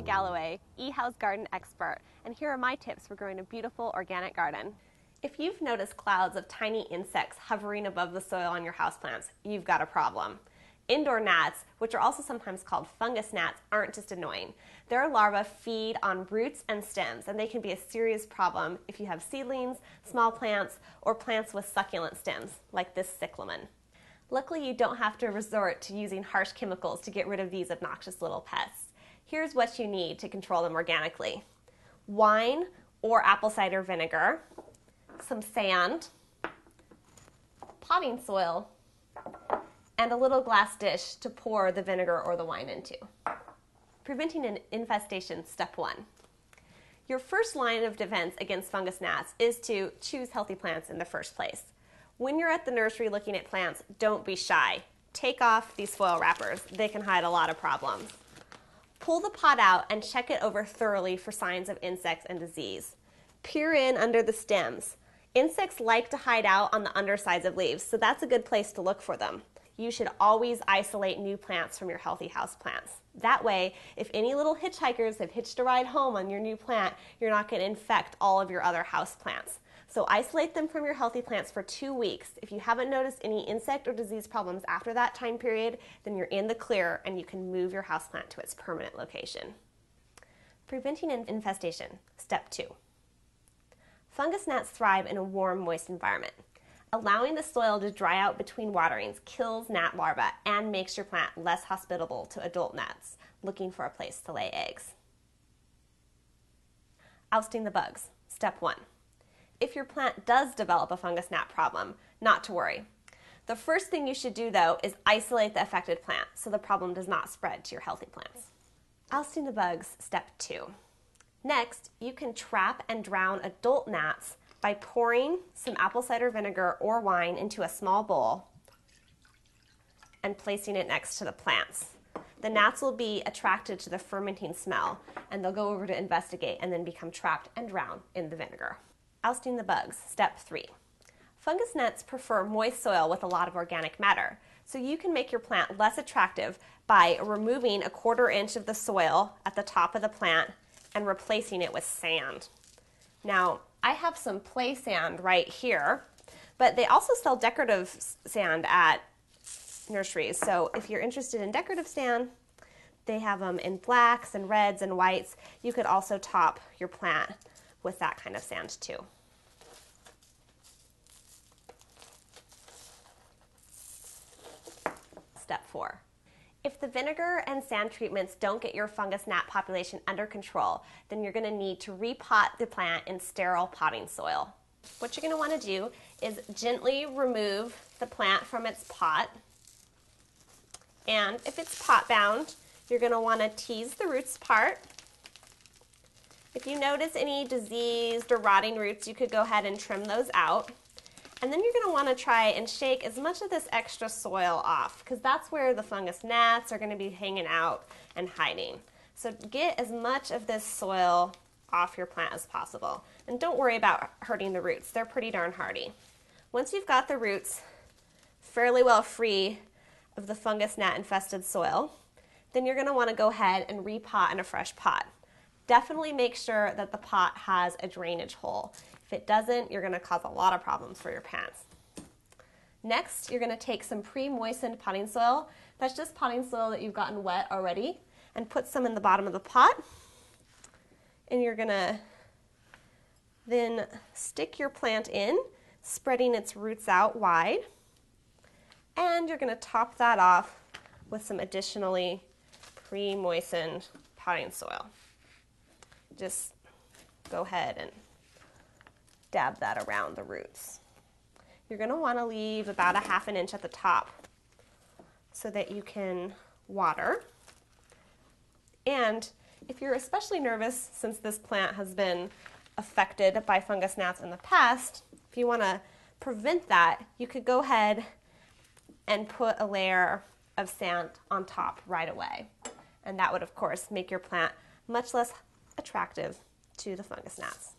Kelly Galloway, eHouse garden expert, and here are my tips for growing a beautiful organic garden. If you've noticed clouds of tiny insects hovering above the soil on your houseplants, you've got a problem. Indoor gnats, which are also sometimes called fungus gnats, aren't just annoying. Their larvae feed on roots and stems, and they can be a serious problem if you have seedlings, small plants, or plants with succulent stems, like this cyclamen. Luckily, you don't have to resort to using harsh chemicals to get rid of these obnoxious little pests. Here's what you need to control them organically: wine or apple cider vinegar, some sand, potting soil, and a little glass dish to pour the vinegar or the wine into. Preventing an infestation, step 1. Your first line of defense against fungus gnats is to choose healthy plants in the first place. When you're at the nursery looking at plants, don't be shy. Take off these foil wrappers. They can hide a lot of problems. Pull the pot out and check it over thoroughly for signs of insects and disease. Peer in under the stems. Insects like to hide out on the undersides of leaves, so that's a good place to look for them. You should always isolate new plants from your healthy house plants. That way, if any little hitchhikers have hitched a ride home on your new plant, you're not going to infect all of your other house plants. So isolate them from your healthy plants for 2 weeks. If you haven't noticed any insect or disease problems after that time period, then you're in the clear and you can move your houseplant to its permanent location. Preventing an infestation, step 2. Fungus gnats thrive in a warm, moist environment. Allowing the soil to dry out between waterings kills gnat larvae and makes your plant less hospitable to adult gnats looking for a place to lay eggs. Ousting the bugs, step 1. If your plant does develop a fungus gnat problem, not to worry. The first thing you should do, though, is isolate the affected plant so the problem does not spread to your healthy plants. Ousting the bugs, step 2. Next, you can trap and drown adult gnats by pouring some apple cider vinegar or wine into a small bowl and placing it next to the plants. The gnats will be attracted to the fermenting smell, and they'll go over to investigate and then become trapped and drowned in the vinegar. Ousting the bugs, step 3. Fungus gnats prefer moist soil with a lot of organic matter, so you can make your plant less attractive by removing a 1/4 inch of the soil at the top of the plant and replacing it with sand. Now, I have some play sand right here, but they also sell decorative sand at nurseries, so if you're interested in decorative sand, they have them in blacks and reds and whites. You could also top your plant with that kind of sand too. Step 4. If the vinegar and sand treatments don't get your fungus gnat population under control, then you're going to need to repot the plant in sterile potting soil. What you're going to want to do is gently remove the plant from its pot, and if it's pot bound, you're going to want to tease the roots apart. If you notice any diseased or rotting roots, you could go ahead and trim those out. And then you're going to want to try and shake as much of this extra soil off, because that's where the fungus gnats are going to be hanging out and hiding. So get as much of this soil off your plant as possible. And don't worry about hurting the roots. They're pretty darn hardy. Once you've got the roots fairly well free of the fungus gnat infested soil, then you're going to want to go ahead and repot in a fresh pot. Definitely make sure that the pot has a drainage hole. If it doesn't, you're going to cause a lot of problems for your plants. Next, you're going to take some pre-moistened potting soil. That's just potting soil that you've gotten wet already, and put some in the bottom of the pot. And you're going to then stick your plant in, spreading its roots out wide. And you're going to top that off with some additionally pre-moistened potting soil. Just go ahead and dab that around the roots. You're going to want to leave about 1/2 inch at the top so that you can water. And if you're especially nervous, since this plant has been affected by fungus gnats in the past, if you want to prevent that, you could go ahead and put a layer of sand on top right away. And that would, of course, make your plant much less attractive to the fungus gnats.